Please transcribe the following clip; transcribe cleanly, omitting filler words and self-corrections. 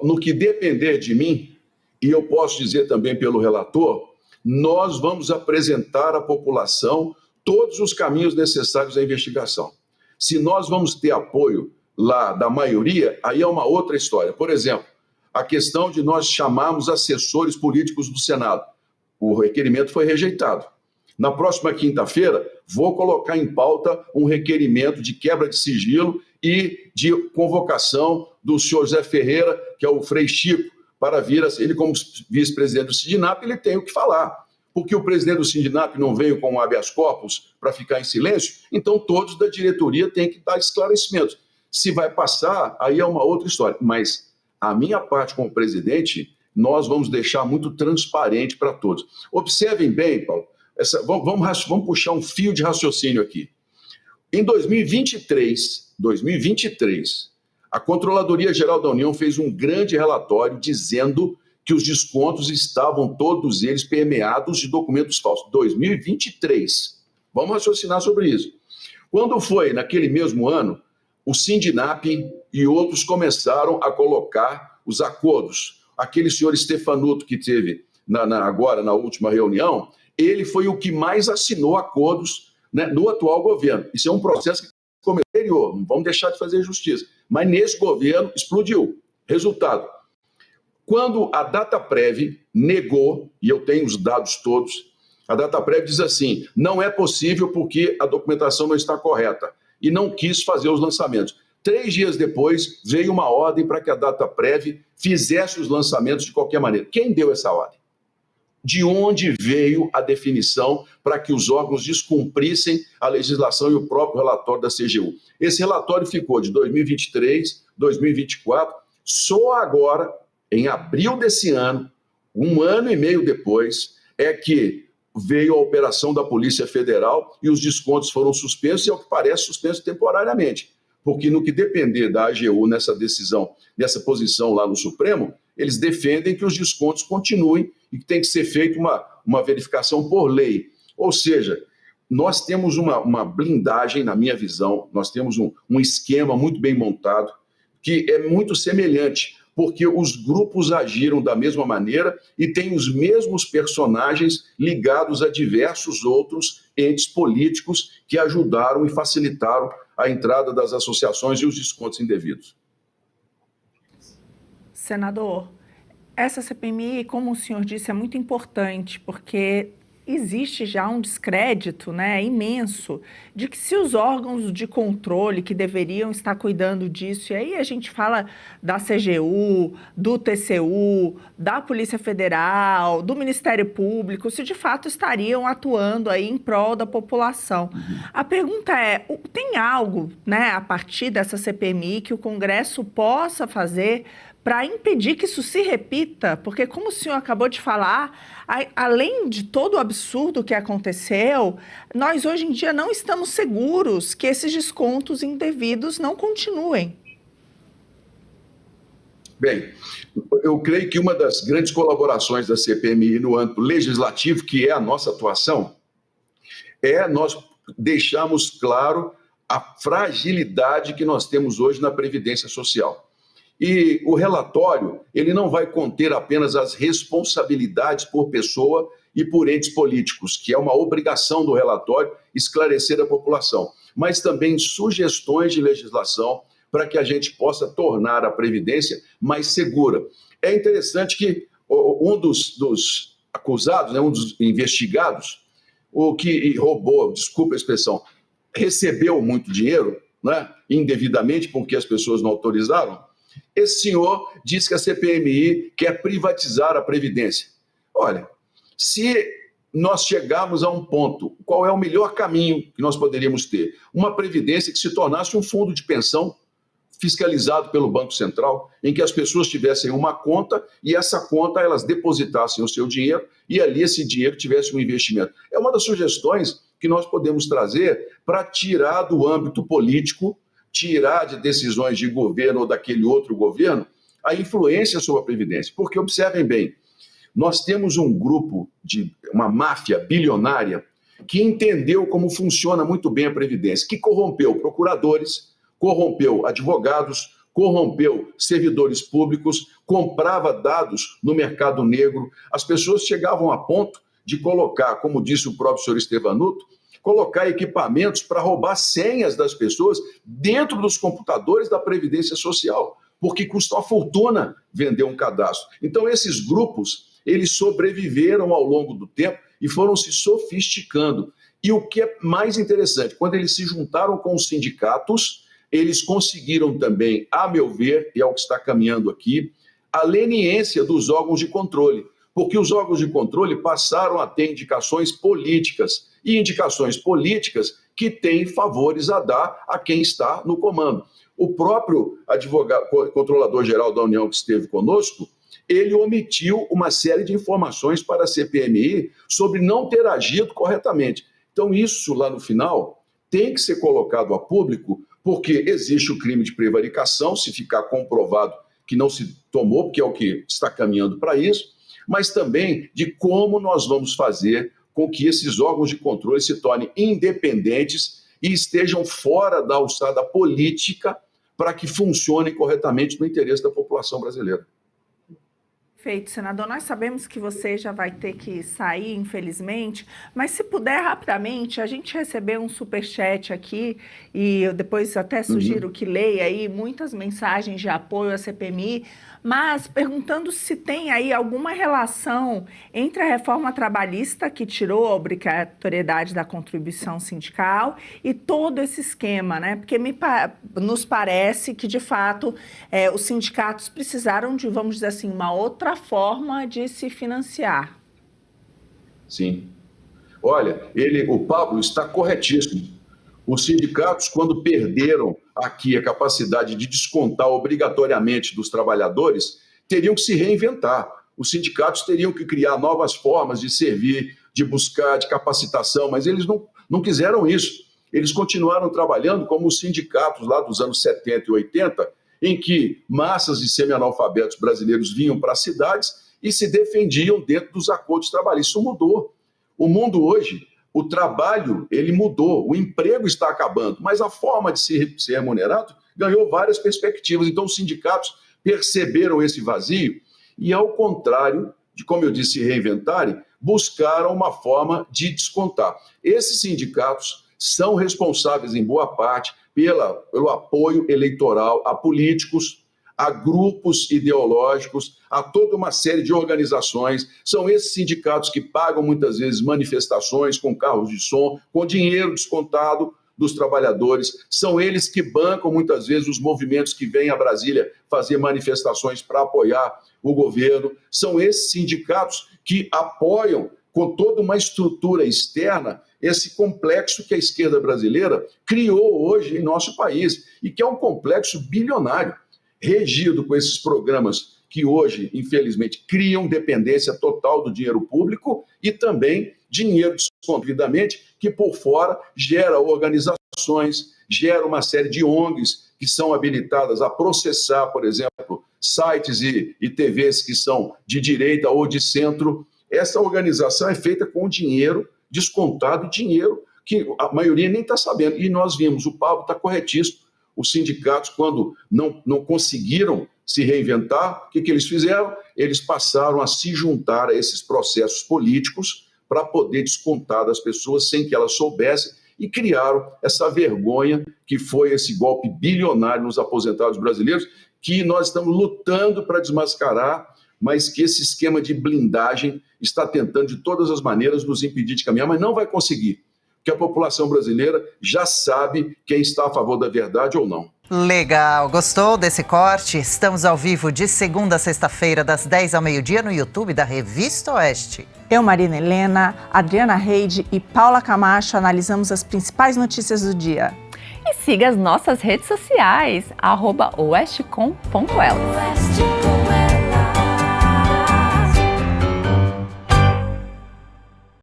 No que depender de mim, e eu posso dizer também pelo relator, nós vamos apresentar à população todos os caminhos necessários à investigação. Se nós vamos ter apoio lá da maioria, aí é uma outra história. Por exemplo, a questão de nós chamarmos assessores políticos do Senado. O requerimento foi rejeitado. Na próxima quinta-feira, vou colocar em pauta um requerimento de quebra de sigilo e de convocação do senhor Zé Ferreira, que é o Frei Chico, para vir, ele como vice-presidente do Sindinap, ele tem o que falar. Porque o presidente do Sindinap não veio com o habeas corpus para ficar em silêncio, então todos da diretoria têm que dar esclarecimentos. Se vai passar, aí é uma outra história. Mas a minha parte como presidente, nós vamos deixar muito transparente para todos. Observem bem, Paulo, vamos puxar um fio de raciocínio aqui. Em 2023, a Controladoria Geral da União fez um grande relatório dizendo que os descontos estavam todos eles permeados de documentos falsos. 2023. Vamos raciocinar sobre isso. Quando foi, naquele mesmo ano, o Sindinap e outros começaram a colocar os acordos. Aquele senhor Stefanuto que teve agora na última reunião, ele foi o que mais assinou acordos, né, no atual governo. Isso é um processo que começou anterior, não vamos deixar de fazer justiça. Mas nesse governo explodiu. Resultado, quando a Dataprev negou, e eu tenho os dados todos, a Dataprev diz assim, não é possível porque a documentação não está correta, e não quis fazer os lançamentos. 3 dias depois, veio uma ordem para que a Dataprev fizesse os lançamentos de qualquer maneira. Quem deu essa ordem? De onde veio a definição para que os órgãos descumprissem a legislação e o próprio relatório da CGU? Esse relatório ficou de 2023, 2024, só agora, em abril desse ano, 1 ano e meio depois, é que veio a operação da Polícia Federal e os descontos foram suspensos e, ao que parece, suspensos temporariamente. Porque no que depender da AGU nessa decisão, nessa posição lá no Supremo, eles defendem que os descontos continuem e que tem que ser feita uma verificação por lei. Ou seja, nós temos uma blindagem, na minha visão, nós temos um esquema muito bem montado, que é muito semelhante, porque os grupos agiram da mesma maneira e têm os mesmos personagens ligados a diversos outros entes políticos que ajudaram e facilitaram a entrada das associações e os descontos indevidos. Senador, essa CPMI, como o senhor disse, é muito importante, porque existe já um descrédito, né, imenso de que se os órgãos de controle que deveriam estar cuidando disso, e aí a gente fala da CGU, do TCU, da Polícia Federal, do Ministério Público, se de fato estariam atuando aí em prol da população. A pergunta é, tem algo, né, a partir dessa CPMI que o Congresso possa fazer para impedir que isso se repita? Porque, como o senhor acabou de falar, além de todo o absurdo que aconteceu, nós hoje em dia não estamos seguros que esses descontos indevidos não continuem. Bem, eu creio que uma das grandes colaborações da CPMI no âmbito legislativo, que é a nossa atuação, é nós deixarmos claro a fragilidade que nós temos hoje na Previdência Social. E o relatório, ele não vai conter apenas as responsabilidades por pessoa e por entes políticos, que é uma obrigação do relatório esclarecer a população, mas também sugestões de legislação para que a gente possa tornar a Previdência mais segura. É interessante que um dos acusados, né, um dos investigados, o que roubou, desculpa a expressão, recebeu muito dinheiro, né, indevidamente, porque as pessoas não autorizaram. Esse senhor diz que a CPMI quer privatizar a Previdência. Olha, se nós chegarmos a um ponto, qual é o melhor caminho que nós poderíamos ter? Uma Previdência que se tornasse um fundo de pensão fiscalizado pelo Banco Central, em que as pessoas tivessem uma conta e essa conta elas depositassem o seu dinheiro e ali esse dinheiro tivesse um investimento. É uma das sugestões que nós podemos trazer para tirar do âmbito político, tirar de decisões de governo ou daquele outro governo a influência sobre a Previdência. Porque, observem bem, nós temos um grupo, uma máfia bilionária que entendeu como funciona muito bem a Previdência, que corrompeu procuradores, corrompeu advogados, corrompeu servidores públicos, comprava dados no mercado negro. As pessoas chegavam a ponto de colocar, como disse o próprio senhor Stevanuto, colocar equipamentos para roubar senhas das pessoas dentro dos computadores da Previdência Social, porque custa uma fortuna vender um cadastro. Então, esses grupos, eles sobreviveram ao longo do tempo e foram se sofisticando. E o que é mais interessante, quando eles se juntaram com os sindicatos, eles conseguiram também, a meu ver, e é o que está caminhando aqui, a leniência dos órgãos de controle, porque os órgãos de controle passaram a ter indicações políticas, e indicações políticas que têm favores a dar a quem está no comando. O próprio controlador-geral da União que esteve conosco, ele omitiu uma série de informações para a CPMI sobre não ter agido corretamente. Então, isso lá no final tem que ser colocado a público, porque existe o crime de prevaricação, se ficar comprovado que não se tomou, porque é o que está caminhando para isso, mas também de como nós vamos fazer com que esses órgãos de controle se tornem independentes e estejam fora da alçada política para que funcionem corretamente no interesse da população brasileira. Perfeito, senador. Nós sabemos que você já vai ter que sair, infelizmente, mas se puder rapidamente, a gente recebeu um superchat aqui e eu depois até sugiro que leia aí muitas mensagens de apoio à CPMI, mas perguntando se tem aí alguma relação entre a reforma trabalhista que tirou a obrigatoriedade da contribuição sindical e todo esse esquema, né? Porque nos parece que, de fato, os sindicatos precisaram de, vamos dizer assim, uma outra forma de se financiar. Sim. Olha, o Pablo está corretíssimo. Os sindicatos, quando perderam aqui a capacidade de descontar obrigatoriamente dos trabalhadores, teriam que se reinventar. Os sindicatos teriam que criar novas formas de servir, de buscar, de capacitação, mas eles não quiseram isso. Eles continuaram trabalhando como os sindicatos lá dos anos 70 e 80, em que massas de semi-analfabetos brasileiros vinham para as cidades e se defendiam dentro dos acordos trabalhistas. Isso mudou. O mundo hoje, o trabalho, ele mudou, o emprego está acabando, mas a forma de ser remunerado ganhou várias perspectivas. Então, os sindicatos perceberam esse vazio e, ao contrário de, como eu disse, se reinventarem, buscaram uma forma de descontar. Esses sindicatos são responsáveis, em boa parte, pelo apoio eleitoral a políticos, a grupos ideológicos, a toda uma série de organizações. São esses sindicatos que pagam muitas vezes manifestações com carros de som, com dinheiro descontado dos trabalhadores. São eles que bancam muitas vezes os movimentos que vêm a Brasília fazer manifestações para apoiar o governo. São esses sindicatos que apoiam com toda uma estrutura externa esse complexo que a esquerda brasileira criou hoje em nosso país e que é um complexo bilionário, regido com esses programas que hoje, infelizmente, criam dependência total do dinheiro público e também dinheiro descontraídamente, que por fora gera organizações, gera uma série de ONGs que são habilitadas a processar, por exemplo, sites e TVs que são de direita ou de centro. Essa organização é feita com dinheiro descontado, dinheiro que a maioria nem está sabendo. E nós vimos, o Pablo está corretíssimo, os sindicatos, quando não conseguiram se reinventar, o que eles fizeram? Eles passaram a se juntar a esses processos políticos para poder descontar das pessoas sem que elas soubessem e criaram essa vergonha que foi esse golpe bilionário nos aposentados brasileiros, que nós estamos lutando para desmascarar, mas que esse esquema de blindagem está tentando de todas as maneiras nos impedir de caminhar, mas não vai conseguir. Que a população brasileira já sabe quem está a favor da verdade ou não. Legal, gostou desse corte? Estamos ao vivo de segunda a sexta-feira, das 10 ao meio-dia, no YouTube da Revista Oeste. Eu, Marina Helena, Adriana Reide e Paula Camacho analisamos as principais notícias do dia. E siga as nossas redes sociais, @oestcom.elas.